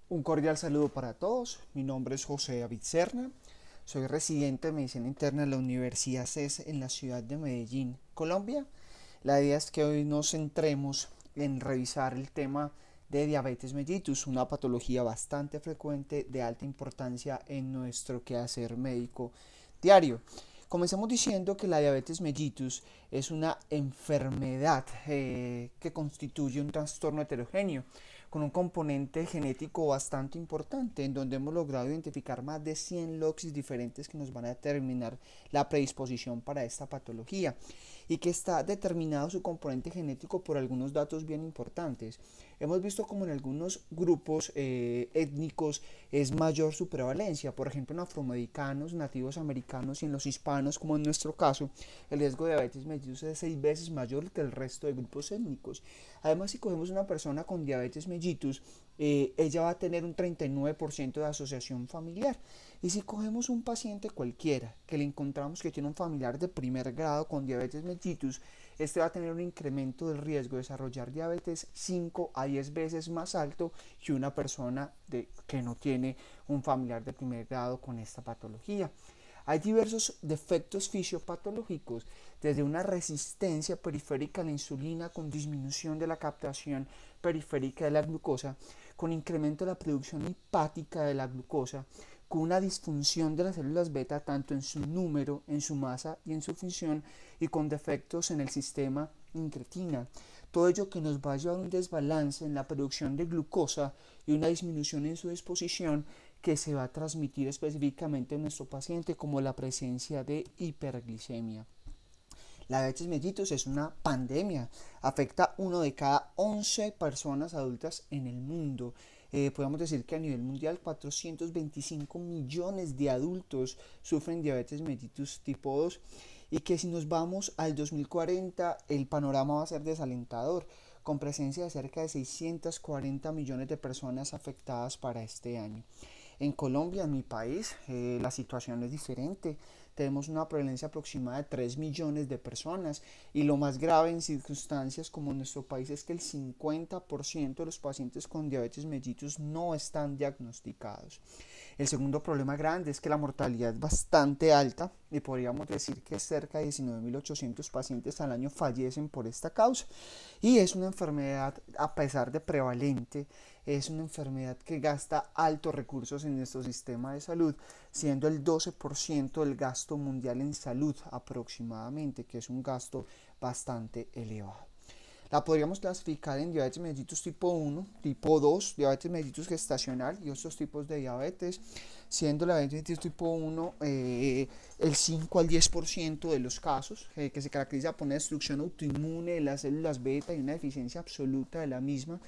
Un cordial saludo para todos. Mi nombre es José David Serna. Soy residente de Medicina Interna de la Universidad CES en la ciudad de Medellín, Colombia. La idea es que hoy nos centremos en revisar el tema de diabetes mellitus, una patología bastante frecuente de alta importancia en nuestro quehacer médico diario. Comencemos diciendo que la diabetes mellitus es una enfermedad que constituye un trastorno heterogéneo con un componente genético bastante importante, en donde hemos logrado identificar más de 100 loxis diferentes que nos van a determinar la predisposición para esta patología y que está determinado su componente genético por algunos datos bien importantes. Hemos visto como en algunos grupos étnicos es mayor su prevalencia, por ejemplo en afroamericanos, nativos americanos y en los hispanos, como en nuestro caso, el riesgo de diabetes mellitus es 6 veces mayor que el resto de grupos étnicos. Además, si cogemos una persona con diabetes mellitus, ella va a tener un 39% de asociación familiar. Y si cogemos un paciente cualquiera que le encontramos que tiene un familiar de primer grado con diabetes mellitus, este va a tener un incremento del riesgo de desarrollar diabetes 5 a 10 veces más alto que una persona que no tiene un familiar de primer grado con esta patología. Hay diversos defectos fisiopatológicos, desde una resistencia periférica a la insulina con disminución de la captación periférica de la glucosa, con incremento de la producción hepática de la glucosa, con una disfunción de las células beta tanto en su número, en su masa y en su función, y con defectos en el sistema incretina. Todo ello que nos va a llevar a un desbalance en la producción de glucosa y una disminución en su disposición que se va a transmitir específicamente en nuestro paciente como la presencia de hiperglicemia. La diabetes mellitus es una pandemia, afecta a 1 de cada 11 personas adultas en el mundo. Podemos decir que a nivel mundial 425 millones de adultos sufren diabetes mellitus tipo 2 y que si nos vamos al 2040 el panorama va a ser desalentador, con presencia de cerca de 640 millones de personas afectadas para este año. En Colombia, en mi país, la situación es diferente. Tenemos una prevalencia aproximada de 3 millones de personas y lo más grave en circunstancias como en nuestro país es que el 50% de los pacientes con diabetes mellitus no están diagnosticados. El segundo problema grande es que la mortalidad es bastante alta y podríamos decir que cerca de 19.800 pacientes al año fallecen por esta causa y es una enfermedad, a pesar de prevalente, es una enfermedad que gasta altos recursos en nuestro sistema de salud, siendo el 12% del gasto mundial en salud aproximadamente, que es un gasto bastante elevado. La podríamos clasificar en diabetes mellitus tipo 1, tipo 2, diabetes mellitus gestacional y otros tipos de diabetes, siendo la diabetes mellitus tipo 1 el 5 al 10% de los casos, que se caracteriza por una destrucción autoinmune de las células beta y una deficiencia absoluta de la misma,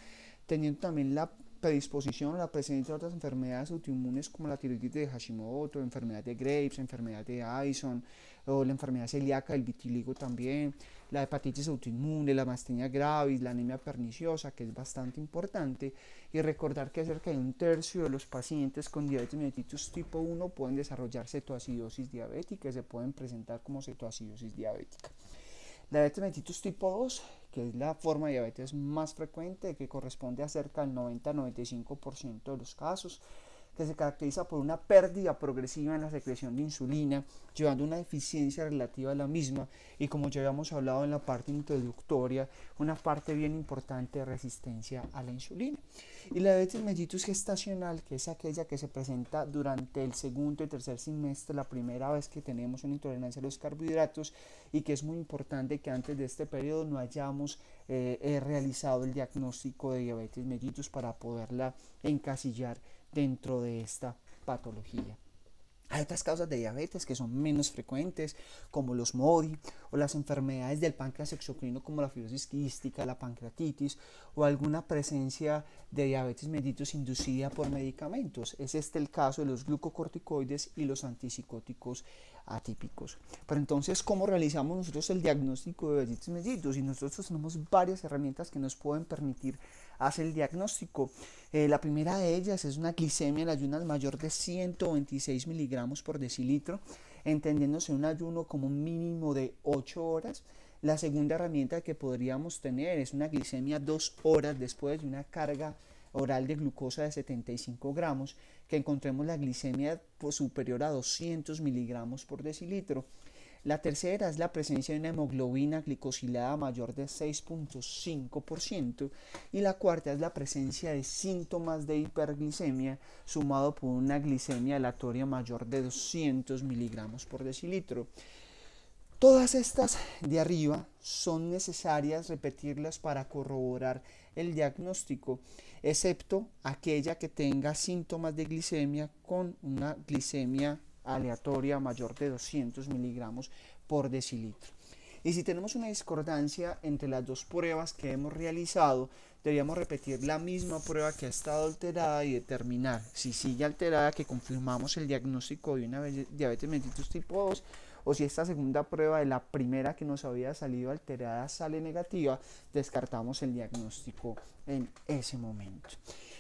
teniendo también la predisposición a la presencia de otras enfermedades autoinmunes como la tiroides de Hashimoto, enfermedad de Graves, enfermedad de Addison o la enfermedad celíaca del vitiligo también, la hepatitis autoinmune, la mastenia gravis, la anemia perniciosa, que es bastante importante, y recordar que cerca de un tercio de los pacientes con diabetes mellitus tipo 1 pueden desarrollar cetoacidosis diabética y se pueden presentar como cetoacidosis diabética. La diabetes mellitus tipo 2, que es la forma de diabetes más frecuente, que corresponde a cerca del 90-95% de los casos, que se caracteriza por una pérdida progresiva en la secreción de insulina, llevando a una deficiencia relativa a la misma y, como ya habíamos hablado en la parte introductoria, una parte bien importante de resistencia a la insulina. Y la diabetes mellitus gestacional, que es aquella que se presenta durante el segundo y tercer semestre, la primera vez que tenemos una intolerancia a los carbohidratos, y que es muy importante que antes de este periodo no hayamos realizado el diagnóstico de diabetes mellitus para poderla encasillar dentro de esta patología. Hay otras causas de diabetes que son menos frecuentes, como los MODY o las enfermedades del páncreas exocrino como la fibrosis quística, la pancreatitis o alguna presencia de diabetes mellitus inducida por medicamentos. Es este el caso de los glucocorticoides y los antipsicóticos atípicos. Pero entonces, ¿cómo realizamos nosotros el diagnóstico de diabetes mellitus? Y nosotros tenemos varias herramientas que nos pueden permitir hacer el diagnóstico. La primera de ellas es una glicemia en ayunas mayor de 126 miligramos por decilitro, entendiéndose un ayuno como un mínimo de 8 horas. La segunda herramienta que podríamos tener es una glicemia 2 horas después de una carga oral de glucosa de 75 gramos, que encontremos la glicemia superior a 200 miligramos por decilitro. La tercera es la presencia de una hemoglobina glicosilada mayor de 6.5% y la cuarta es la presencia de síntomas de hiperglicemia sumado por una glicemia aleatoria mayor de 200 miligramos por decilitro. Todas estas de arriba son necesarias repetirlas para corroborar el diagnóstico, excepto aquella que tenga síntomas de glicemia con una glicemia aleatoria mayor de 200 miligramos por decilitro. Y si tenemos una discordancia entre las dos pruebas que hemos realizado, deberíamos repetir la misma prueba que ha estado alterada y determinar si sigue alterada, que confirmamos el diagnóstico de una diabetes mellitus tipo 2, o si esta segunda prueba de la primera que nos había salido alterada sale negativa, descartamos el diagnóstico en ese momento.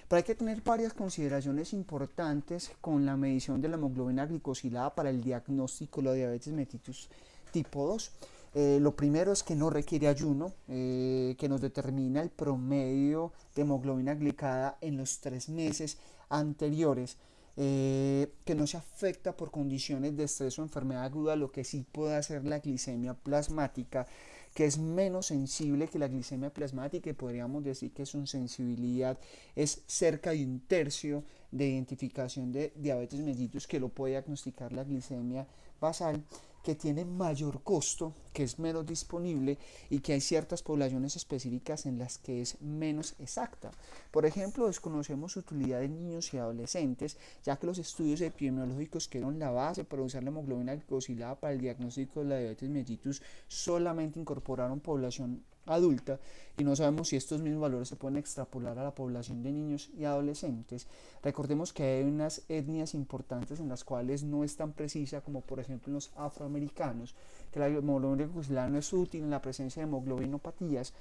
Pero hay que tener varias consideraciones importantes con la medición de la hemoglobina glicosilada para el diagnóstico de la diabetes mellitus tipo 2. Lo primero es que no requiere ayuno, que nos determina el promedio de hemoglobina glicada en los 3 meses anteriores, que no se afecta por condiciones de estrés o enfermedad aguda, lo que sí puede hacer la glicemia plasmática, que es menos sensible que la glicemia plasmática, y podríamos decir que su sensibilidad es cerca de 1/3 de identificación de diabetes mellitus, que lo puede diagnosticar la glicemia basal, que tiene mayor costo, que es menos disponible y que hay ciertas poblaciones específicas en las que es menos exacta. Por ejemplo, desconocemos su utilidad en niños y adolescentes, ya que los estudios epidemiológicos que eran la base para usar la hemoglobina glicosilada para el diagnóstico de la diabetes mellitus solamente incorporaron población adulta, y no sabemos si estos mismos valores se pueden extrapolar a la población de niños y adolescentes. Recordemos que hay unas etnias importantes en las cuales no es tan precisa, como por ejemplo en los afroamericanos, que la hemoglobina glicosilada no es útil en la presencia de hemoglobinopatías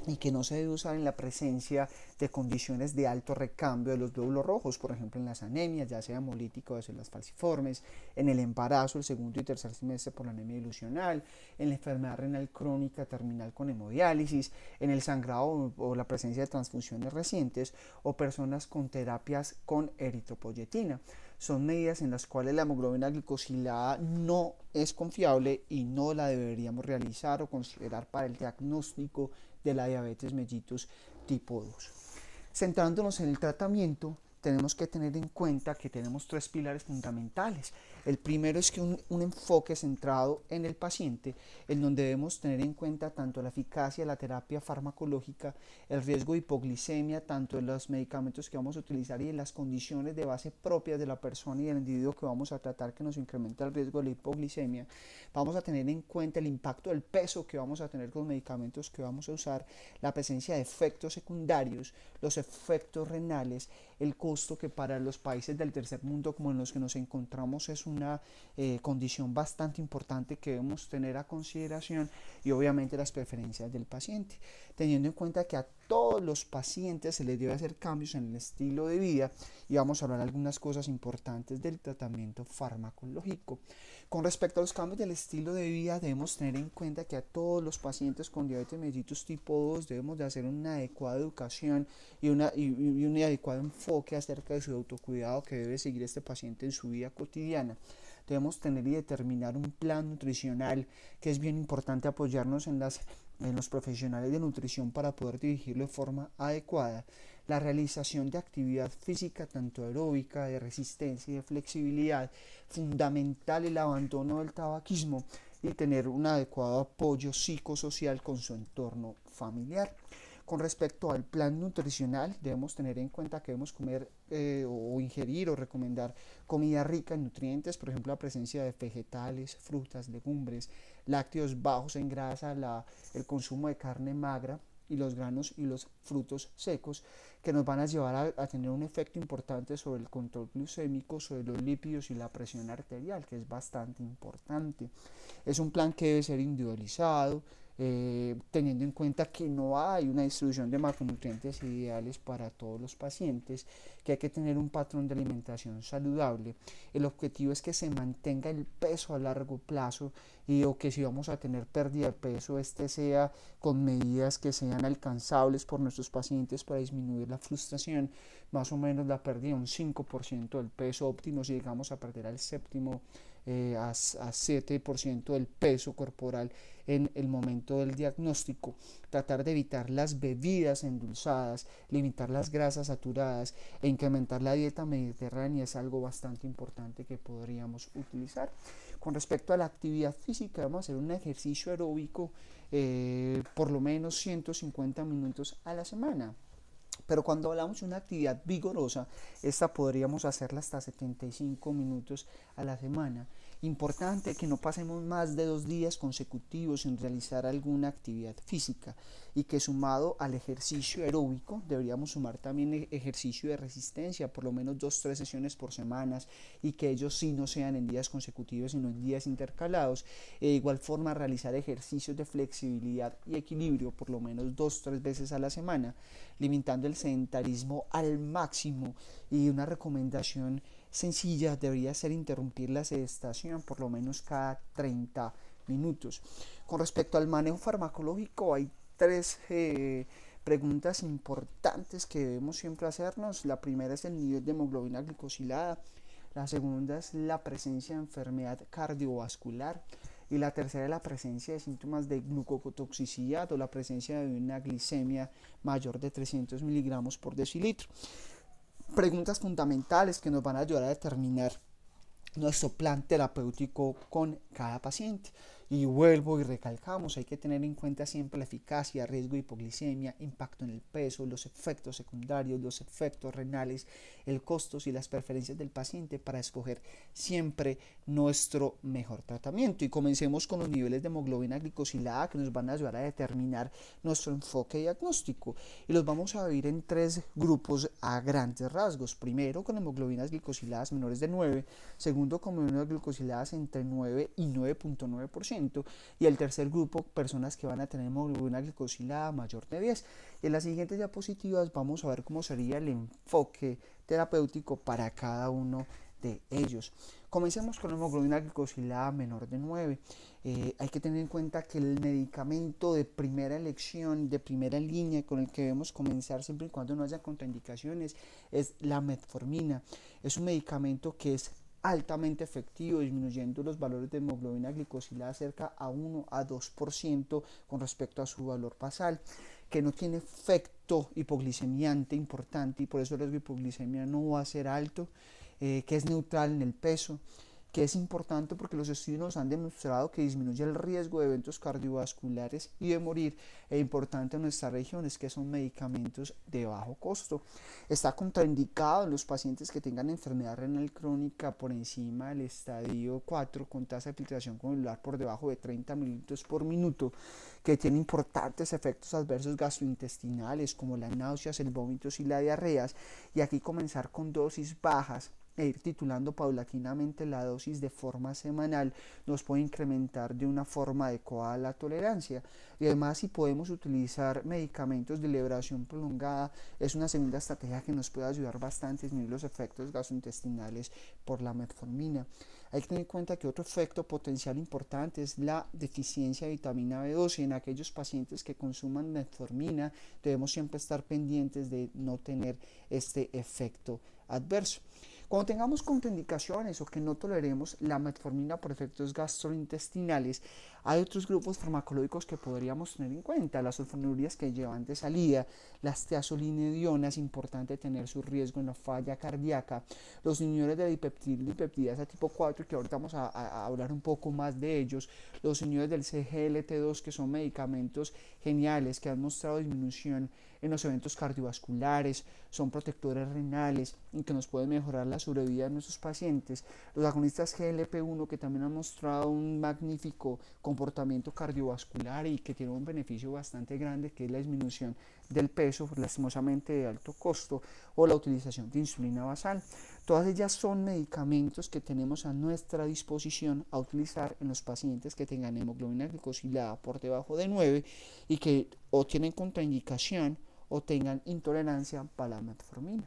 y que no se debe usar en la presencia de condiciones de alto recambio de los glóbulos rojos, por ejemplo en las anemias, ya sea hemolítica o de células falciformes, en el embarazo, el segundo y tercer semestre por la anemia dilucional, en la enfermedad renal crónica terminal con hemodiálisis, en el sangrado o la presencia de transfusiones recientes, o personas con terapias con eritropoyetina. Son medidas en las cuales la hemoglobina glicosilada no es confiable y no la deberíamos realizar o considerar para el diagnóstico de la diabetes mellitus tipo 2. Centrándonos en el tratamiento, tenemos que tener en cuenta que tenemos 3 pilares fundamentales. El primero es que un enfoque centrado en el paciente, en donde debemos tener en cuenta tanto la eficacia de la terapia farmacológica, el riesgo de hipoglicemia, tanto de los medicamentos que vamos a utilizar y de las condiciones de base propias de la persona y del individuo que vamos a tratar, que nos incrementa el riesgo de la hipoglicemia. Vamos a tener en cuenta el impacto del peso que vamos a tener con los medicamentos que vamos a usar, la presencia de efectos secundarios, los efectos renales, el costo, que para los países del tercer mundo como en los que nos encontramos es una condición bastante importante que debemos tener a consideración, y obviamente las preferencias del paciente, teniendo en cuenta que a todos los pacientes se les debe hacer cambios en el estilo de vida, y vamos a hablar algunas cosas importantes del tratamiento farmacológico. Con respecto a los cambios del estilo de vida, debemos tener en cuenta que a todos los pacientes con diabetes mellitus tipo 2 debemos de hacer una adecuada educación y un adecuado enfoque acerca de su autocuidado que debe seguir este paciente en su vida cotidiana. Debemos tener y determinar un plan nutricional, que es bien importante apoyarnos en los profesionales de nutrición para poder dirigirlo de forma adecuada. La realización de actividad física, tanto aeróbica, de resistencia y de flexibilidad, fundamental el abandono del tabaquismo y tener un adecuado apoyo psicosocial con su entorno familiar. Con respecto al plan nutricional, debemos tener en cuenta que debemos comer o ingerir o recomendar comida rica en nutrientes, por ejemplo la presencia de vegetales, frutas, legumbres, lácteos bajos en grasa, el consumo de carne magra y los granos y los frutos secos, que nos van a llevar a tener un efecto importante sobre el control glucémico, sobre los lípidos y la presión arterial, que es bastante importante. Es un plan que debe ser individualizado, teniendo en cuenta que no hay una distribución de macronutrientes ideales para todos los pacientes, que hay que tener un patrón de alimentación saludable. El objetivo es que se mantenga el peso a largo plazo, o que si vamos a tener pérdida de peso, sea con medidas que sean alcanzables por nuestros pacientes para disminuir la frustración, más o menos la pérdida de un 5% del peso óptimo. Si llegamos a perder al séptimo a 7% del peso corporal en el momento del diagnóstico. Tratar de evitar las bebidas endulzadas, limitar las grasas saturadas e incrementar la dieta mediterránea es algo bastante importante que podríamos utilizar. Con respecto a la actividad física, vamos a hacer un ejercicio aeróbico por lo menos 150 minutos a la semana. Pero cuando hablamos de una actividad vigorosa, esta podríamos hacerla hasta 75 minutos a la semana. Importante que no pasemos más de 2 días consecutivos sin realizar alguna actividad física, y que sumado al ejercicio aeróbico deberíamos sumar también ejercicio de resistencia, por lo menos 2-3 sesiones por semana, y que ellos sí no sean en días consecutivos sino en días intercalados. De igual forma, realizar ejercicios de flexibilidad y equilibrio por lo menos 2-3 veces a la semana, limitando el sedentarismo al máximo. Y una recomendación sencilla debería ser interrumpir la sedestación por lo menos cada 30 minutos. Con respecto al manejo farmacológico, hay 3 preguntas importantes que debemos siempre hacernos. La primera es el nivel de hemoglobina glicosilada, la segunda es la presencia de enfermedad cardiovascular, y la tercera es la presencia de síntomas de glucotoxicidad o la presencia de una glicemia mayor de 300 miligramos por decilitro. Preguntas fundamentales que nos van a ayudar a determinar nuestro plan terapéutico con cada paciente. Y vuelvo y recalcamos, hay que tener en cuenta siempre la eficacia, riesgo de hipoglicemia, impacto en el peso, los efectos secundarios, los efectos renales, el costo y las preferencias del paciente para escoger siempre nuestro mejor tratamiento. Y comencemos con los niveles de hemoglobina glicosilada que nos van a ayudar a determinar nuestro enfoque diagnóstico. Y los vamos a dividir en 3 grupos a grandes rasgos. Primero, con hemoglobinas glicosiladas menores de 9. Segundo, con hemoglobinas glicosiladas entre 9 y 9.9%. Y el tercer grupo, personas que van a tener hemoglobina glicosilada mayor de 10. En las siguientes diapositivas vamos a ver cómo sería el enfoque terapéutico para cada uno de ellos. Comencemos con la hemoglobina glicosilada menor de 9. Hay que tener en cuenta que el medicamento de primera elección, de primera línea, con el que debemos comenzar siempre y cuando no haya contraindicaciones, es la metformina. Es un medicamento que es altamente efectivo, disminuyendo los valores de hemoglobina glicosilada cerca a 1-2% con respecto a su valor basal, que no tiene efecto hipoglicemiante importante, y por eso el riesgo de hipoglicemia no va a ser alto, que es neutral en el peso, que es importante porque los estudios nos han demostrado que disminuye el riesgo de eventos cardiovasculares y de morir, e importante en nuestras regiones que son medicamentos de bajo costo. Está contraindicado en los pacientes que tengan enfermedad renal crónica por encima del estadio 4 con tasa de filtración glomerular por debajo de 30 mililitros por minuto, que tiene importantes efectos adversos gastrointestinales como las náuseas, el vómito y las diarreas. Y aquí comenzar con dosis bajas e ir titulando paulatinamente la dosis de forma semanal nos puede incrementar de una forma adecuada la tolerancia. Y además, si podemos utilizar medicamentos de liberación prolongada, es una segunda estrategia que nos puede ayudar bastante a disminuir los efectos gastrointestinales por la metformina. Hay que tener en cuenta que otro efecto potencial importante es la deficiencia de vitamina B12. En aquellos pacientes que consuman metformina debemos siempre estar pendientes de no tener este efecto adverso. Cuando tengamos contraindicaciones o que no toleremos la metformina por efectos gastrointestinales, hay otros grupos farmacológicos que podríamos tener en cuenta. Las sulfonilureas que llevan de salida, las teazolinedionas, importante tener su riesgo en la falla cardíaca, los inhibidores de dipeptidasa tipo 4, que ahorita vamos a hablar un poco más de ellos, los inhibidores del CGLT2, que son medicamentos geniales que han mostrado disminución en los eventos cardiovasculares, son protectores renales y que nos pueden mejorar la sobrevida de nuestros pacientes. Los agonistas GLP-1, que también han mostrado un magnífico comportamiento cardiovascular y que tiene un beneficio bastante grande, que es la disminución del peso, lastimosamente de alto costo, o la utilización de insulina basal. Todas ellas son medicamentos que tenemos a nuestra disposición a utilizar en los pacientes que tengan hemoglobina glicosilada por debajo de 9 y que o tienen contraindicación o tengan intolerancia para la metformina.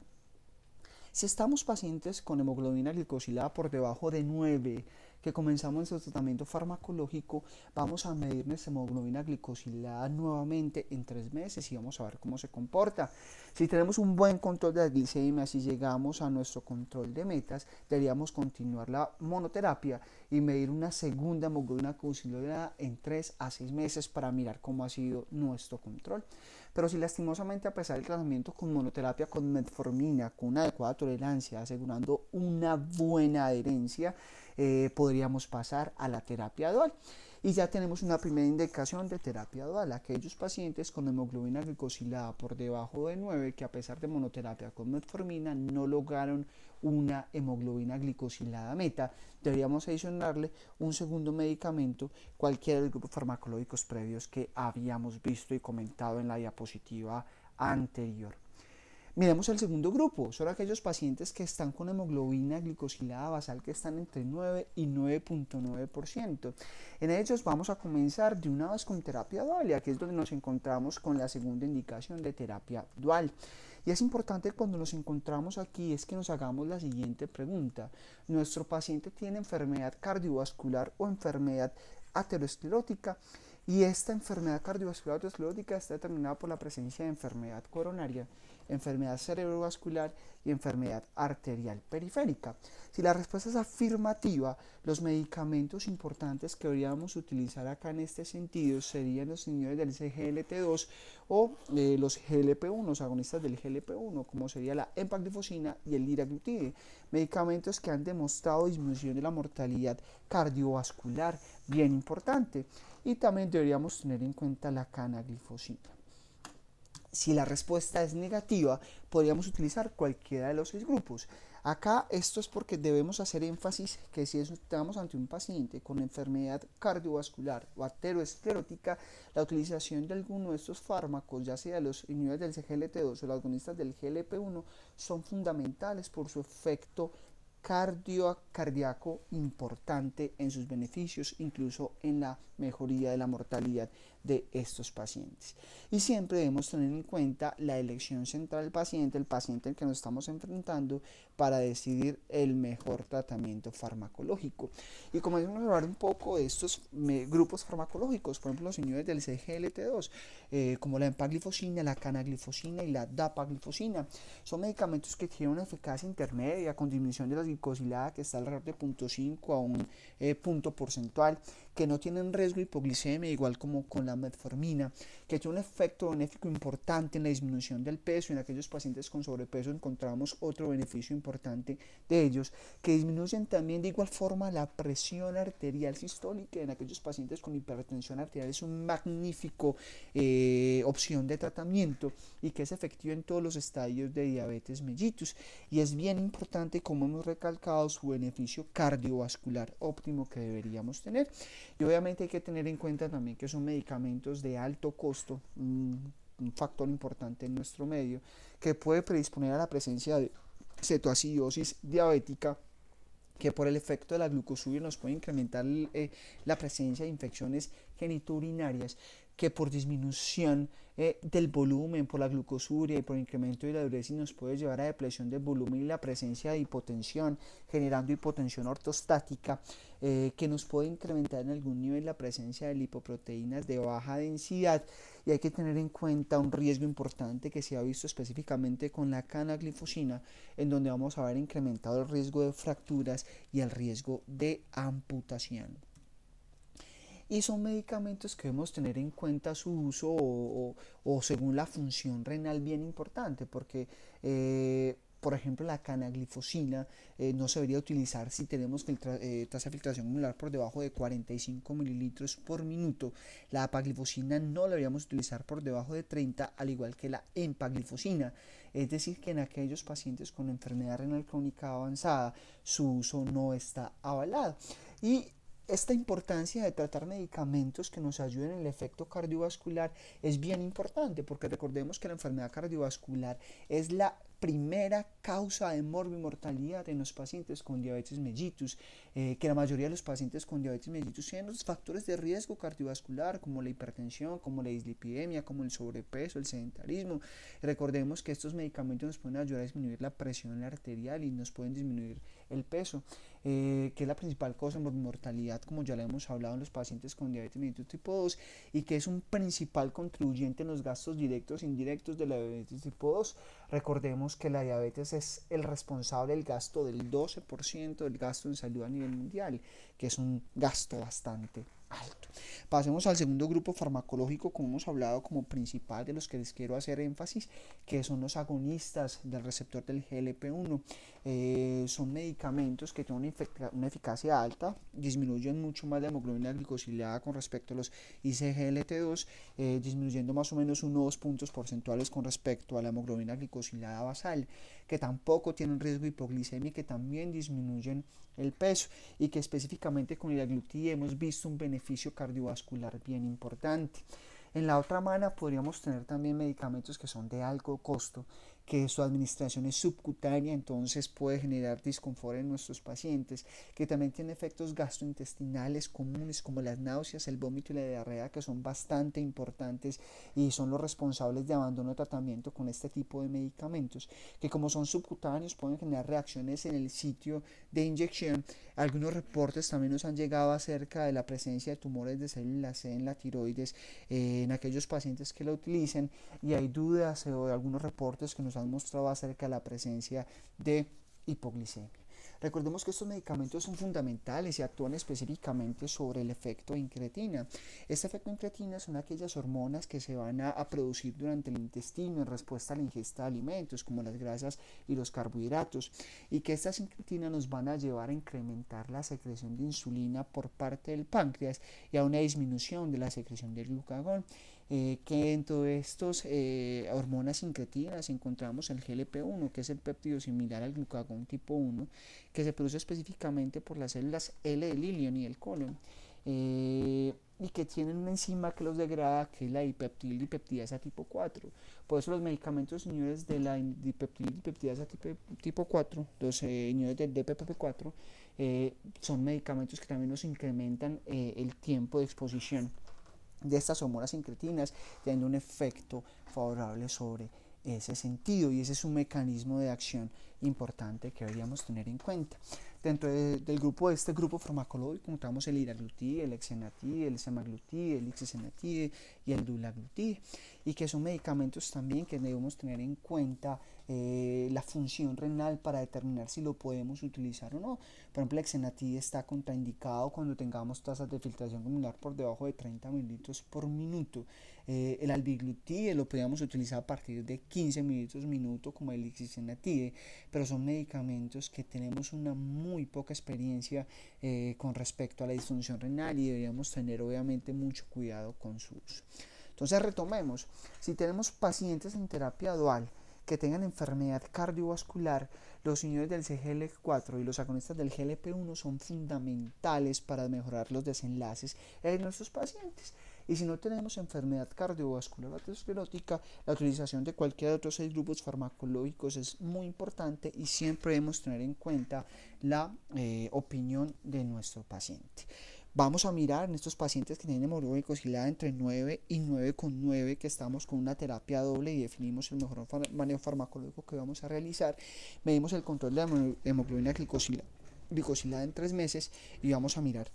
Si estamos pacientes con hemoglobina glicosilada por debajo de 9, que comenzamos nuestro tratamiento farmacológico, vamos a medir nuestra hemoglobina glicosilada nuevamente en 3 meses y vamos a ver cómo se comporta. Si tenemos un buen control de la glicemia, si llegamos a nuestro control de metas, deberíamos continuar la monoterapia y medir una segunda hemoglobina glicosilada en 3 a 6 meses para mirar cómo ha sido nuestro control. Pero si lastimosamente, a pesar del tratamiento con monoterapia con metformina, con una adecuada tolerancia, asegurando una buena adherencia, podríamos pasar a la terapia dual. Y ya tenemos una primera indicación de terapia dual. Aquellos pacientes con hemoglobina glicosilada por debajo de 9 que a pesar de monoterapia con metformina no lograron una hemoglobina glicosilada meta, deberíamos adicionarle un segundo medicamento, cualquiera de los grupos farmacológicos previos que habíamos visto y comentado en la diapositiva anterior. Miremos el segundo grupo, son aquellos pacientes que están con hemoglobina glicosilada basal que están entre 9 y 9.9%. En ellos vamos a comenzar de una vez con terapia dual, y aquí es donde nos encontramos con la segunda indicación de terapia dual. Y es importante cuando nos encontramos aquí es que nos hagamos la siguiente pregunta: ¿nuestro paciente tiene enfermedad cardiovascular o enfermedad aterosclerótica? Y esta enfermedad cardiovascular aterosclerótica está determinada por la presencia de enfermedad coronaria, enfermedad cerebrovascular y enfermedad arterial periférica. Si la respuesta es afirmativa, los medicamentos importantes que deberíamos utilizar acá en este sentido serían los inhibidores del SGLT2 o los GLP-1, los agonistas del GLP-1, como sería la empaglifosina y el liraglutide, medicamentos que han demostrado disminución de la mortalidad cardiovascular, bien importante. Y también deberíamos tener en cuenta la canaglifosina. Si la respuesta es negativa, podríamos utilizar cualquiera de los 6 grupos. Acá esto es porque debemos hacer énfasis que si estamos ante un paciente con enfermedad cardiovascular o aterosclerótica, la utilización de alguno de estos fármacos, ya sea los inhibidores del SGLT2 o los agonistas del GLP-1, son fundamentales por su efecto cardíaco importante en sus beneficios, incluso en la mejoría de la mortalidad de estos pacientes. Y siempre debemos tener en cuenta la elección central del paciente, el paciente al que nos estamos enfrentando, para decidir el mejor tratamiento farmacológico. Y comencemos a hablar un poco de estos grupos farmacológicos, por ejemplo los inhibidores del CGLT2, como la empaglifosina, la canaglifosina y la dapaglifosina. Son medicamentos que tienen una eficacia intermedia con disminución de la glicosilada que está alrededor de 0.5 a un punto porcentual, que no tienen riesgo de hipoglicemia, igual como con la metformina, que tiene un efecto benéfico importante en la disminución del peso. En aquellos pacientes con sobrepeso encontramos otro beneficio importante de ellos, que disminuyen también de igual forma la presión arterial sistólica. En aquellos pacientes con hipertensión arterial es un magnífico opción de tratamiento y que es efectivo en todos los estadios de diabetes mellitus. Y es bien importante, como hemos recalcado, su beneficio cardiovascular óptimo que deberíamos tener. Y obviamente hay que tener en cuenta también que son medicamentos de alto costo, un factor importante en nuestro medio, que puede predisponer a la presencia de cetoacidosis diabética, que por el efecto de la glucosuria nos puede incrementar la presencia de infecciones genitourinarias, que por disminución del volumen, por la glucosuria y por incremento de la diuresis nos puede llevar a depresión del volumen y la presencia de hipotensión, generando hipotensión ortostática, que nos puede incrementar en algún nivel la presencia de lipoproteínas de baja densidad. Y hay que tener en cuenta un riesgo importante que se ha visto específicamente con la canaglifosina, en donde vamos a ver incrementado el riesgo de fracturas y el riesgo de amputación. Y son medicamentos que debemos tener en cuenta su uso o según la función renal, bien importante, porque por ejemplo la canaglifosina no se debería utilizar si tenemos tasa de filtración glomerular por debajo de 45 mililitros por minuto. La apaglifosina no la deberíamos utilizar por debajo de 30, al igual que la empaglifosina. Es decir, que en aquellos pacientes con enfermedad renal crónica avanzada su uso no está avalado. Y esta importancia de tratar medicamentos que nos ayuden en el efecto cardiovascular es bien importante, porque recordemos que la enfermedad cardiovascular es la primera causa de morbimortalidad en los pacientes con diabetes mellitus, que la mayoría de los pacientes con diabetes mellitus tienen los factores de riesgo cardiovascular como la hipertensión, como la dislipidemia, como el sobrepeso, el sedentarismo. Recordemos que estos medicamentos nos pueden ayudar a disminuir la presión arterial y nos pueden disminuir el peso, que es la principal causa de mortalidad, como ya le hemos hablado, en los pacientes con diabetes mellitus tipo 2, y que es un principal contribuyente en los gastos directos e indirectos de la diabetes tipo 2. Recordemos que la diabetes es el responsable del gasto del 12% del gasto en salud a nivel mundial, que es un gasto bastante alto. Pasemos al segundo grupo farmacológico, como hemos hablado, como principal de los que les quiero hacer énfasis, que son los agonistas del receptor del GLP-1. Son medicamentos que tienen una eficacia alta, disminuyen mucho más la hemoglobina glicosilada con respecto a los ICGLT2, disminuyendo más o menos 1 o 2 puntos porcentuales con respecto a la hemoglobina glicosilada basal, que tampoco tienen riesgo de hipoglicemia y que también disminuyen el peso, y que específicamente con el glutide hemos visto un beneficio cardiovascular bien importante. En la otra mano podríamos tener también medicamentos que son de alto costo, que su administración es subcutánea, entonces puede generar disconfort en nuestros pacientes, que también tiene efectos gastrointestinales comunes como las náuseas, el vómito y la diarrea, que son bastante importantes y son los responsables de abandono de tratamiento con este tipo de medicamentos, que como son subcutáneos pueden generar reacciones en el sitio de inyección. Algunos reportes también nos han llegado acerca de la presencia de tumores de célula C en la tiroides en aquellos pacientes que la utilicen, y hay dudas o algunos reportes que nos han mostrado acerca de la presencia de hipoglicemia. Recordemos que estos medicamentos son fundamentales y actúan específicamente sobre el efecto incretina. Este efecto incretina son aquellas hormonas que se van a producir durante el intestino en respuesta a la ingesta de alimentos como las grasas y los carbohidratos, y que estas incretinas nos van a llevar a incrementar la secreción de insulina por parte del páncreas y a una disminución de la secreción del glucagón. Que dentro de estas hormonas incretinas encontramos el GLP-1, que es el péptido similar al glucagón tipo 1, que se produce específicamente por las células L del ilion y del colon, y que tienen una enzima que los degrada, que es la dipeptidasa tipo 4. Por eso los medicamentos, señores, de la dipeptidasa tipo 4, los señores del DPP4, son medicamentos que también nos incrementan el tiempo de exposición de estas hormonas incretinas, teniendo un efecto favorable sobre ese sentido, y ese es un mecanismo de acción importante que deberíamos tener en cuenta. Dentro del grupo de este grupo farmacológico encontramos el liraglutide, el exenatide, el semaglutide, el ixacenatide y el dulaglutide, y que son medicamentos también que debemos tener en cuenta la función renal para determinar si lo podemos utilizar o no. Por ejemplo, el exenatide está contraindicado cuando tengamos tasas de filtración glomerular por debajo de 30 mililitros por minuto. El albiglutide lo podríamos utilizar a partir de 15 mililitros minuto como el ixacenatide, pero son medicamentos que tenemos una muy poca experiencia con respecto a la disfunción renal y deberíamos tener obviamente mucho cuidado con su uso. Entonces retomemos, si tenemos pacientes en terapia dual que tengan enfermedad cardiovascular, los inhibidores del CGL4 y los agonistas del GLP-1 son fundamentales para mejorar los desenlaces en nuestros pacientes. Y si no tenemos enfermedad cardiovascular aterosclerótica, la utilización de cualquiera de otros 6 grupos farmacológicos es muy importante, y siempre debemos tener en cuenta la opinión de nuestro paciente. Vamos a mirar en estos pacientes que tienen hemoglobina glicosilada entre 9 y 9,9, que estamos con una terapia doble y definimos el mejor manejo farmacológico que vamos a realizar. Medimos el control de la hemoglobina glicosilada en 3 meses y vamos a mirar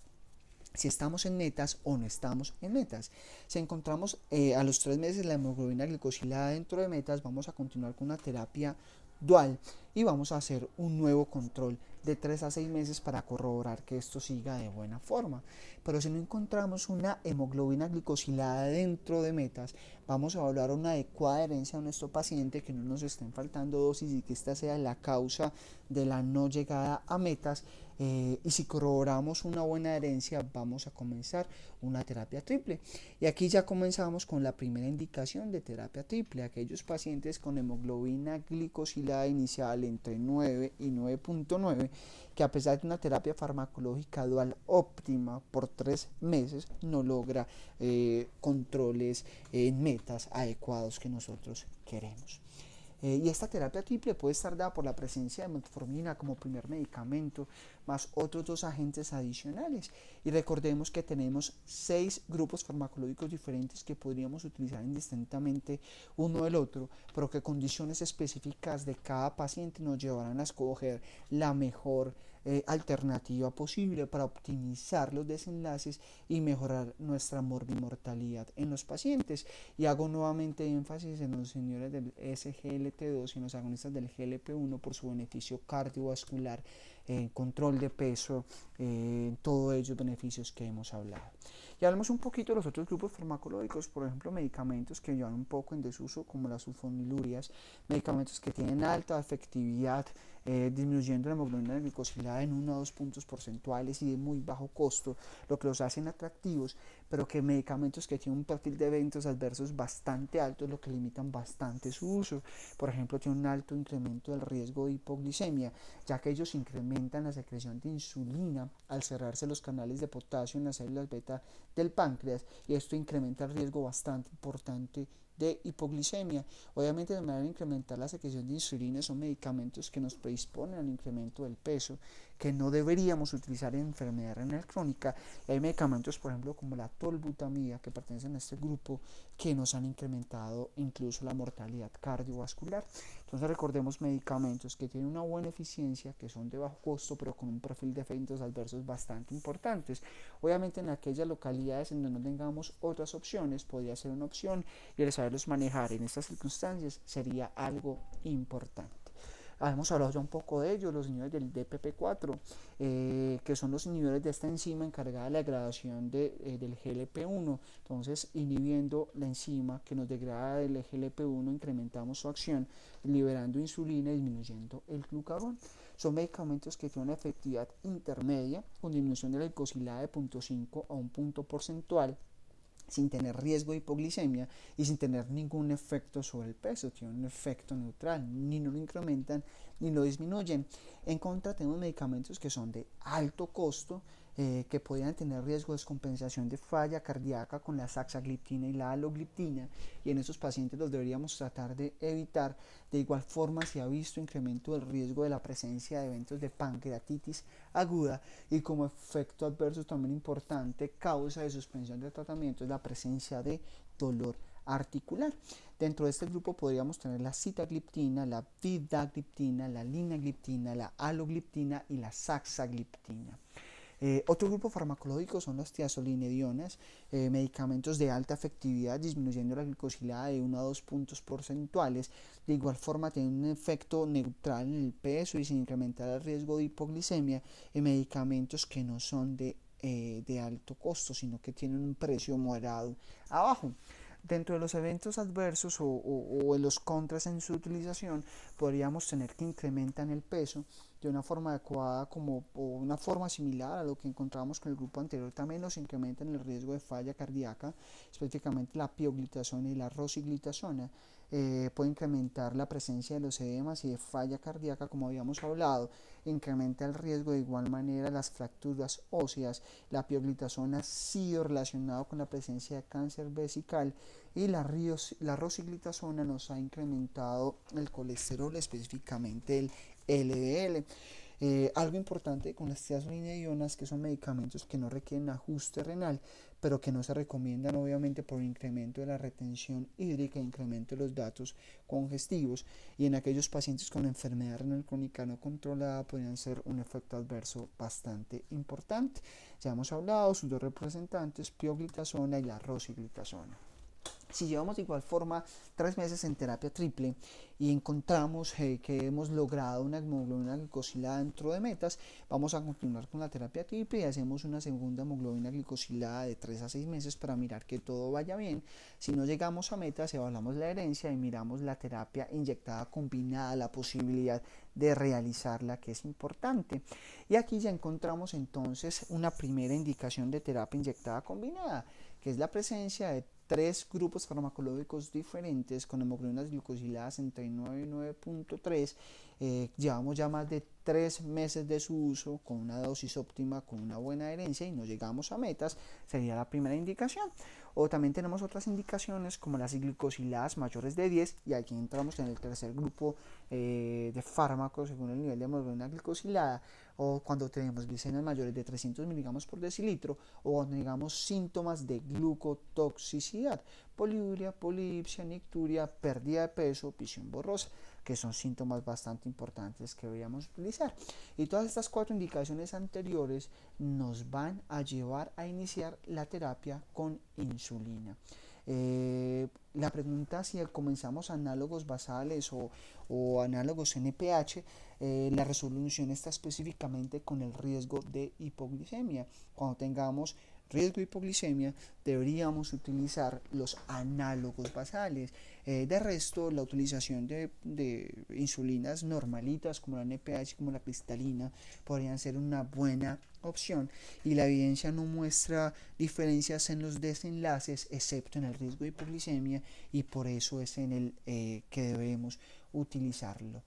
si estamos en metas o no estamos en metas. Si encontramos a los 3 meses la hemoglobina glicosilada dentro de metas, vamos a continuar con una terapia dual y vamos a hacer un nuevo control de 3 a 6 meses para corroborar que esto siga de buena forma. Pero si no encontramos una hemoglobina glicosilada dentro de metas, vamos a evaluar una adecuada adherencia a nuestro paciente, que no nos estén faltando dosis y que esta sea la causa de la no llegada a metas. Y si corroboramos una buena adherencia, vamos a comenzar una terapia triple. Y aquí ya comenzamos con la primera indicación de terapia triple: aquellos pacientes con hemoglobina glicosilada inicial entre 9 y 9,9, que a pesar de una terapia farmacológica dual óptima por 3 meses, no logra controles en metas adecuados que nosotros queremos. Y esta terapia triple puede estar dada por la presencia de metformina como primer medicamento, más otros 2 agentes adicionales. Y recordemos que tenemos 6 grupos farmacológicos diferentes que podríamos utilizar indistintamente uno del otro, pero que condiciones específicas de cada paciente nos llevarán a escoger la mejor alternativa posible para optimizar los desenlaces y mejorar nuestra mortalidad en los pacientes. Y hago nuevamente énfasis en los señores del SGLT2 y en los agonistas del GLP-1 por su beneficio cardiovascular, control de peso, todos ellos beneficios que hemos hablado. Y hablamos un poquito de los otros grupos farmacológicos, por ejemplo, medicamentos que llevan un poco en desuso, como las sulfonilurias, medicamentos que tienen alta efectividad, disminuyendo la hemoglobina glicosilada en 1 a 2 puntos porcentuales y de muy bajo costo, lo que los hacen atractivos, pero que medicamentos que tienen un perfil de eventos adversos bastante alto, lo que limitan bastante su uso. Por ejemplo, tiene un alto incremento del riesgo de hipoglicemia, ya que ellos incrementan la secreción de insulina al cerrarse los canales de potasio en las células beta del páncreas, y esto incrementa el riesgo bastante importante de hipoglicemia. Obviamente, de manera de incrementar la secreción de insulina, son medicamentos que nos predisponen al incremento del peso, que no deberíamos utilizar en enfermedad renal crónica. Y hay medicamentos, por ejemplo, como la tolbutamida, que pertenecen a este grupo, que nos han incrementado incluso la mortalidad cardiovascular. Entonces, recordemos medicamentos que tienen una buena eficiencia, que son de bajo costo, pero con un perfil de efectos adversos bastante importantes. Obviamente, en aquellas localidades en donde no tengamos otras opciones, podría ser una opción, y el saberlos manejar en estas circunstancias sería algo importante. Hemos hablado ya un poco de ellos, los inhibidores del DPP4, que son los inhibidores de esta enzima encargada de la degradación del GLP-1. Entonces, inhibiendo la enzima que nos degrada el GLP-1, incrementamos su acción, liberando insulina y disminuyendo el glucagón. Son medicamentos que tienen una efectividad intermedia, con disminución de la glicosilada de 0.5 a 1 punto porcentual, sin tener riesgo de hipoglicemia y sin tener ningún efecto sobre el peso. Tienen un efecto neutral, ni no lo incrementan ni lo disminuyen. En contra, tenemos medicamentos que son de alto costo, que podrían tener riesgo de descompensación de falla cardíaca con la saxagliptina y la alogliptina, y en esos pacientes los deberíamos tratar de evitar. De igual forma, se ha visto incremento del riesgo de la presencia de eventos de pancreatitis aguda, y como efecto adverso también importante, causa de suspensión del tratamiento, es la presencia de dolor articular. Dentro de este grupo podríamos tener la sitagliptina, la vidagliptina, la linagliptina, la alogliptina y la saxagliptina. Otro grupo farmacológico son las tiazolinedionas, medicamentos de alta efectividad, disminuyendo la glicosilada de 1 a 2 puntos porcentuales. De igual forma, tienen un efecto neutral en el peso y sin incrementar el riesgo de hipoglicemia, en medicamentos que no son de alto costo, sino que tienen un precio moderado abajo. Dentro de los eventos adversos o de los contras en su utilización, podríamos tener que incrementan el peso de una forma adecuada o una forma similar a lo que encontramos con el grupo anterior. También nos incrementan el riesgo de falla cardíaca, específicamente la pioglitazona y la rosiglitazona. Puede incrementar la presencia de los edemas y de falla cardíaca, como habíamos hablado. Incrementa el riesgo de igual manera las fracturas óseas. La pioglitazona ha sido relacionado con la presencia de cáncer vesical, y la rosiglitazona nos ha incrementado el colesterol, específicamente el LDL. Algo importante con las tiazolinedionas, que son medicamentos que no requieren ajuste renal, pero que no se recomiendan obviamente por incremento de la retención hídrica e incremento de los datos congestivos, y en aquellos pacientes con enfermedad renal crónica no controlada podrían ser un efecto adverso bastante importante. Ya hemos hablado sus 2 representantes, pioglitazona y la rosiglitazona. Si llevamos de igual forma 3 meses en terapia triple y encontramos que hemos logrado una hemoglobina glicosilada dentro de metas, vamos a continuar con la terapia triple y hacemos una segunda hemoglobina glicosilada de 3 a 6 meses para mirar que todo vaya bien. Si no llegamos a metas, evaluamos la herencia y miramos la terapia inyectada combinada, la posibilidad de realizarla, que es importante. Y aquí ya encontramos entonces una primera indicación de terapia inyectada combinada, que es la presencia de 3 grupos farmacológicos diferentes con hemoglobinas glucosiladas entre 9 y 9.3. Llevamos ya más de 3 meses de su uso con una dosis óptima, con una buena adherencia, y no llegamos a metas, sería la primera indicación. O también tenemos otras indicaciones como las glicosiladas mayores de 10, y aquí entramos en el tercer grupo de fármacos según el nivel de hemoglobina glicosilada, o cuando tenemos glicemias mayores de 300 miligramos por decilitro, o cuando digamos síntomas de glucotoxicidad, poliuria, polipsia, nicturia, pérdida de peso, visión borrosa, que son síntomas bastante importantes que deberíamos utilizar. Y todas estas 4 indicaciones anteriores nos van a llevar a iniciar la terapia con insulina. La pregunta si comenzamos análogos basales o análogos NPH, la resolución está específicamente con el riesgo de hipoglicemia. Cuando tengamos riesgo de hipoglicemia, deberíamos utilizar los análogos basales. De resto, la utilización de insulinas normalitas como la NPH, como la cristalina, podrían ser una buena opción, y la evidencia no muestra diferencias en los desenlaces excepto en el riesgo de hipoglicemia, y por eso es en el que debemos utilizarlo.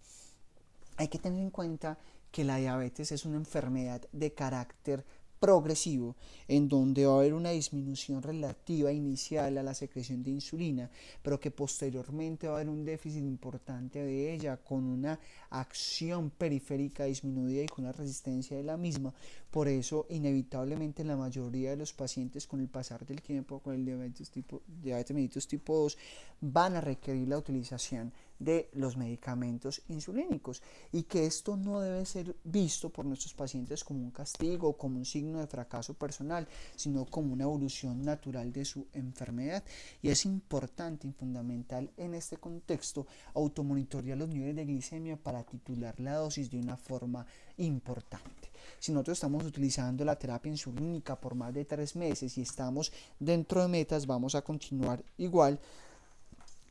Hay que tener en cuenta que la diabetes es una enfermedad de carácter progresivo, en donde va a haber una disminución relativa inicial a la secreción de insulina, pero que posteriormente va a haber un déficit importante de ella, con una acción periférica disminuida y con una resistencia de la misma. Por eso, inevitablemente, la mayoría de los pacientes, con el pasar del tiempo, con el diabetes mellitus tipo 2, van a requerir la utilización de los medicamentos insulínicos, y que esto no debe ser visto por nuestros pacientes como un castigo o como un signo de fracaso personal, sino como una evolución natural de su enfermedad. Y es importante y fundamental en este contexto automonitorear los niveles de glicemia para titular la dosis de una forma importante. Si nosotros estamos utilizando la terapia insulínica por más de 3 meses y estamos dentro de metas, vamos a continuar igual.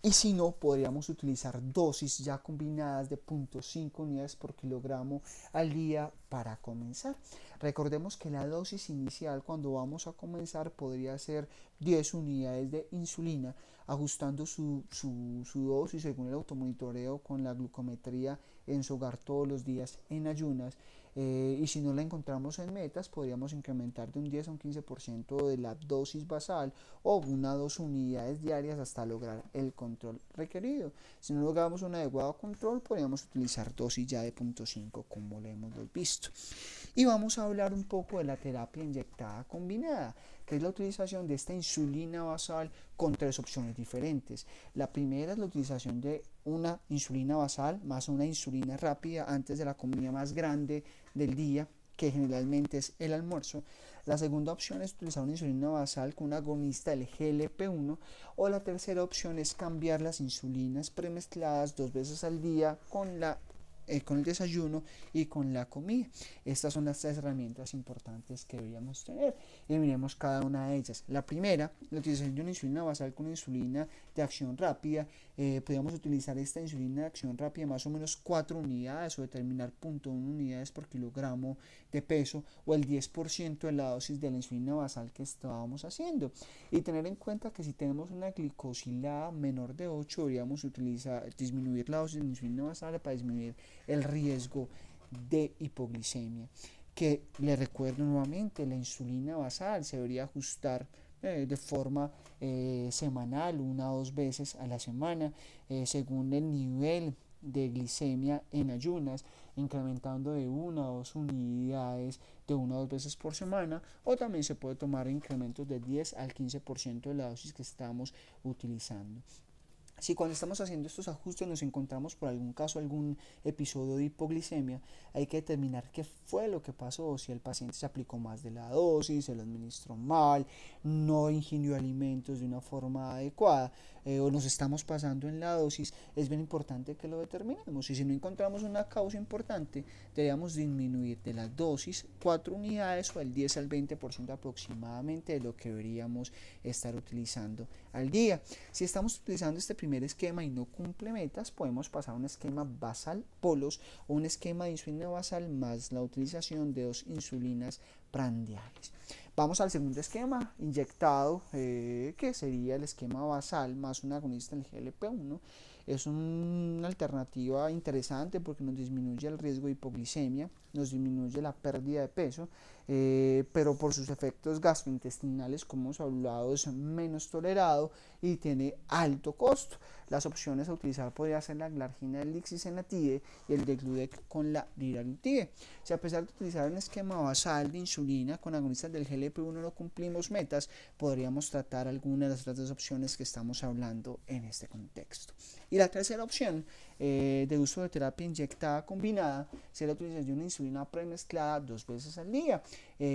Y si no, podríamos utilizar dosis ya combinadas de 0.5 unidades por kilogramo al día para comenzar. Recordemos que la dosis inicial cuando vamos a comenzar podría ser 10 unidades de insulina, ajustando su dosis según el automonitoreo con la glucometría en su hogar todos los días en ayunas. Y si no la encontramos en metas, podríamos incrementar de un 10 a un 15% de la dosis basal, o 1 o 2 unidades diarias hasta lograr el control requerido. Si no logramos un adecuado control, podríamos utilizar dosis ya de 0.5 como lo hemos visto. Y vamos a hablar un poco de la terapia inyectada combinada, que es la utilización de esta insulina basal con 3 opciones diferentes. La primera es la utilización de una insulina basal más una insulina rápida antes de la comida más grande del día, que generalmente es el almuerzo. La segunda opción es utilizar una insulina basal con un agonista del GLP-1, o la tercera opción es cambiar las insulinas premezcladas 2 veces al día con el desayuno y con la comida. Estas son las 3 herramientas importantes que deberíamos tener, y miremos cada una de ellas. La primera, la utilización de una insulina basal con insulina de acción rápida. Podríamos utilizar esta insulina de acción rápida más o menos 4 unidades, o determinar 0.1 unidades por kilogramo de peso, o el 10% de la dosis de la insulina basal que estábamos haciendo. Y tener en cuenta que si tenemos una glicosilada menor de 8, deberíamos disminuir la dosis de insulina basal para disminuir el riesgo de hipoglicemia. Que le recuerdo nuevamente, la insulina basal se debería ajustar de forma semanal, 1 o 2 veces a la semana, según el nivel de glicemia en ayunas, incrementando de 1 a 2 unidades de 1 a 2 veces por semana, o también se puede tomar incrementos de 10 al 15% de la dosis que estamos utilizando. Si cuando estamos haciendo estos ajustes nos encontramos por algún caso algún episodio de hipoglicemia, hay que determinar qué fue lo que pasó, si el paciente se aplicó más de la dosis, se lo administró mal, no ingirió alimentos de una forma adecuada, o nos estamos pasando en la dosis. Es bien importante que lo determinemos, y si no encontramos una causa importante, debemos disminuir de la dosis 4 unidades, o el 10 al 20% aproximadamente de lo que deberíamos estar utilizando al día. Si estamos utilizando este primer esquema y no cumple metas, podemos pasar a un esquema basal polos, o un esquema de insulina basal más la utilización de 2 insulinas prandiales. Vamos al segundo esquema inyectado, que sería el esquema basal más un agonista del GLP-1. Es una alternativa interesante porque nos disminuye el riesgo de hipoglicemia, nos disminuye la pérdida de peso, pero por sus efectos gastrointestinales, como hemos hablado, es menos tolerado y tiene alto costo. Las opciones a utilizar podría ser la glargina del lixisenatide y el Degludec con la liraglutide. Si a pesar de utilizar un esquema basal de insulina con agonistas del GLP-1 no cumplimos metas, podríamos tratar alguna de las otras dos opciones que estamos hablando en este contexto. Y la tercera opción de uso de terapia inyectada combinada sería la utilización de una insulina premezclada 2 veces al día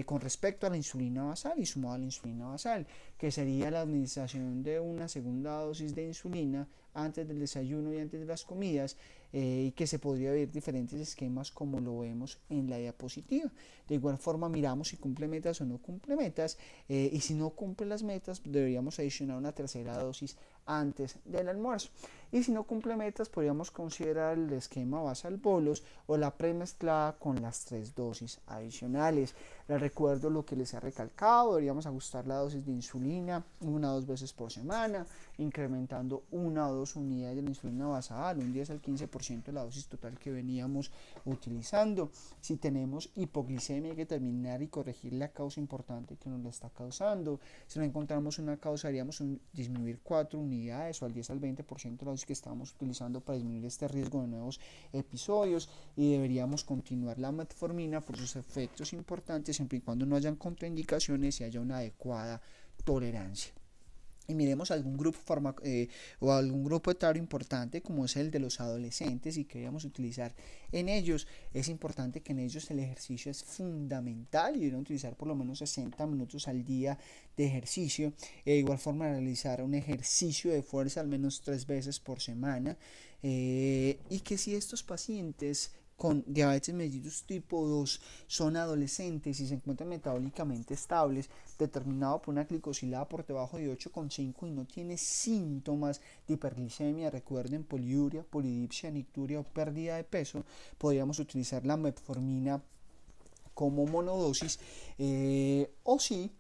con respecto a la insulina basal y sumado a la insulina basal, que sería la administración de una segunda dosis de insulina antes del desayuno y antes de las comidas, y que se podría ver diferentes esquemas como lo vemos en la diapositiva. De igual forma miramos si cumple metas o no cumple metas, y si no cumple las metas deberíamos adicionar una tercera dosis antes del almuerzo. Y si no cumple metas podríamos considerar el esquema basal bolos o la premezclada con las 3 dosis adicionales. Les recuerdo lo que les he recalcado: deberíamos ajustar la dosis de insulina 1 o 2 veces por semana, incrementando 1 o 2 unidades de la insulina basal, un 10 al 15% de la dosis total que veníamos utilizando. Si tenemos hipoglicemia, hay que determinar y corregir la causa importante que nos la está causando. Si no encontramos una causa, haríamos disminuir 4 unidades o al 10 al 20% de la dosis que estamos utilizando para disminuir este riesgo de nuevos episodios, y deberíamos continuar la metformina por sus efectos importantes siempre y cuando no hayan contraindicaciones y haya una adecuada tolerancia. Y miremos algún grupo o algún grupo etario importante como es el de los adolescentes y que debemos utilizar en ellos. Es importante que en ellos el ejercicio es fundamental y deben utilizar por lo menos 60 minutos al día de ejercicio. De igual forma realizar un ejercicio de fuerza al menos 3 veces por semana, y que si estos pacientes con diabetes mellitus tipo 2 son adolescentes y se encuentran metabólicamente estables, determinado por una glicosilada por debajo de 8,5 y no tiene síntomas de hiperglicemia, recuerden, poliuria, polidipsia, nicturia o pérdida de peso, podríamos utilizar la metformina como monodosis, o si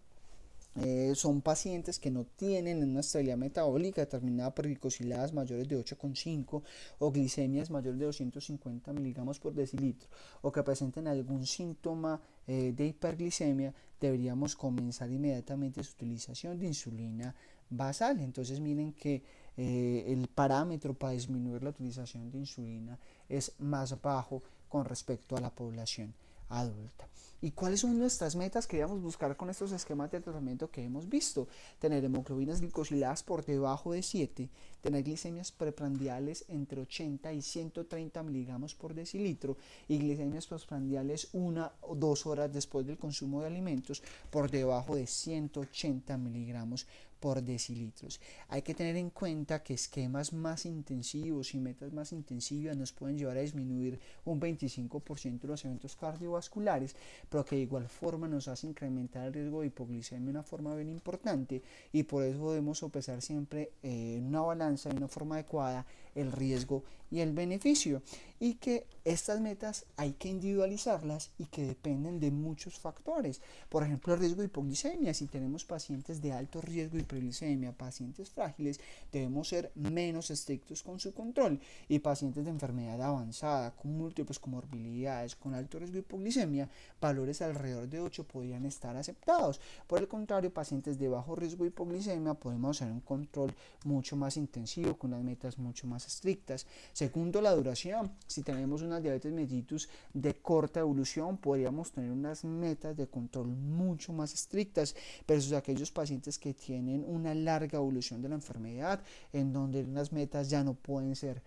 son pacientes que no tienen una estabilidad metabólica determinada por glicosiladas mayores de 8,5 o glicemias mayores de 250 miligramos por decilitro, o que presenten algún síntoma de hiperglicemia, deberíamos comenzar inmediatamente su utilización de insulina basal. Entonces miren que el parámetro para disminuir la utilización de insulina es más bajo con respecto a la población adulta. ¿Y cuáles son nuestras metas que debemos buscar con estos esquemas de tratamiento que hemos visto? Tener hemoglobinas glicosiladas por debajo de 7, tener glicemias preprandiales entre 80 y 130 miligramos por decilitro y glicemias postprandiales 1 o 2 horas después del consumo de alimentos por debajo de 180 miligramos por decilitros. Hay que tener en cuenta que esquemas más intensivos y metas más intensivas nos pueden llevar a disminuir un 25% de los eventos cardiovasculares, pero que de igual forma nos hace incrementar el riesgo de hipoglicemia de una forma bien importante, y por eso debemos sopesar siempre en una balanza de una forma adecuada el riesgo y el beneficio, y que estas metas hay que individualizarlas y que dependen de muchos factores. Por ejemplo, el riesgo de hipoglicemia: si tenemos pacientes de alto riesgo de hiperglicemia, pacientes frágiles, debemos ser menos estrictos con su control, y pacientes de enfermedad avanzada con múltiples comorbilidades con alto riesgo de hipoglicemia, valores alrededor de 8 podrían estar aceptados. Por el contrario, pacientes de bajo riesgo de hipoglicemia podemos hacer un control mucho más intensivo con las metas mucho más estrictas. Segundo, la duración: si tenemos una diabetes mellitus de corta evolución, podríamos tener unas metas de control mucho más estrictas versus aquellos pacientes que tienen una larga evolución de la enfermedad, en donde unas metas ya no pueden ser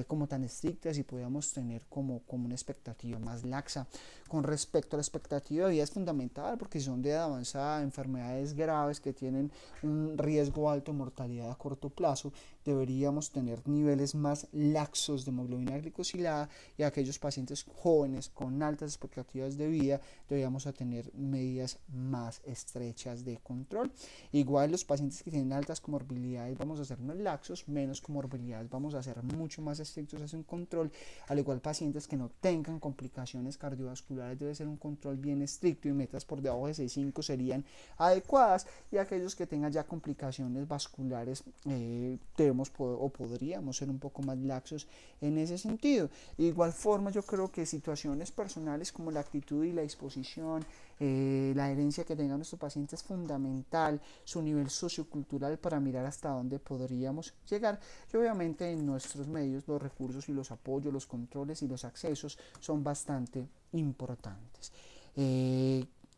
como tan estrictas y podríamos tener como una expectativa más laxa. Con respecto a la expectativa de vida, es fundamental, porque si son de edad avanzada, enfermedades graves que tienen un riesgo alto de mortalidad a corto plazo, deberíamos tener niveles más laxos de hemoglobina glicosilada, y aquellos pacientes jóvenes con altas expectativas de vida deberíamos tener medidas más estrechas de control. Igual los pacientes que tienen altas comorbilidades vamos a hacer más laxos, menos comorbilidades vamos a hacer mucho más estrictos en control. Al igual, pacientes que no tengan complicaciones cardiovasculares debe ser un control bien estricto, y metas por debajo de 6,5 serían adecuadas, y aquellos que tengan ya complicaciones vasculares debemos o podríamos ser un poco más laxos en ese sentido. De igual forma, yo creo que situaciones personales como la actitud y la disposición, la herencia que tenga nuestro paciente es fundamental, su nivel sociocultural para mirar hasta dónde podríamos llegar. Y obviamente en nuestros medios los recursos y los apoyos, los controles y los accesos son bastante importantes.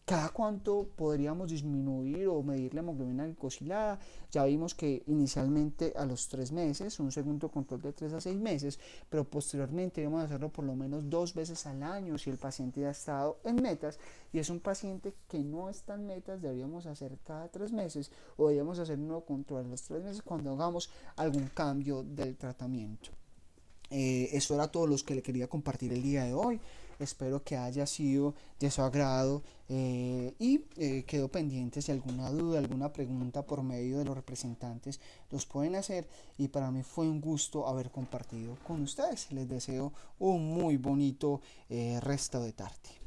¿Cada cuánto podríamos disminuir o medir la hemoglobina glicosilada? Ya vimos que inicialmente a los 3 meses, un segundo control de 3 a 6 meses, pero posteriormente debemos hacerlo por lo menos 2 veces al año si el paciente ya ha estado en metas, y es un paciente que no está en metas, deberíamos hacer cada 3 meses o deberíamos hacer un nuevo control a los 3 meses cuando hagamos algún cambio del tratamiento. Eso era todo lo que le quería compartir el día de hoy. Espero que haya sido de su agrado y quedo pendiente si alguna duda, alguna pregunta por medio de los representantes los pueden hacer, y para mí fue un gusto haber compartido con ustedes. Les deseo un muy bonito resto de tarde.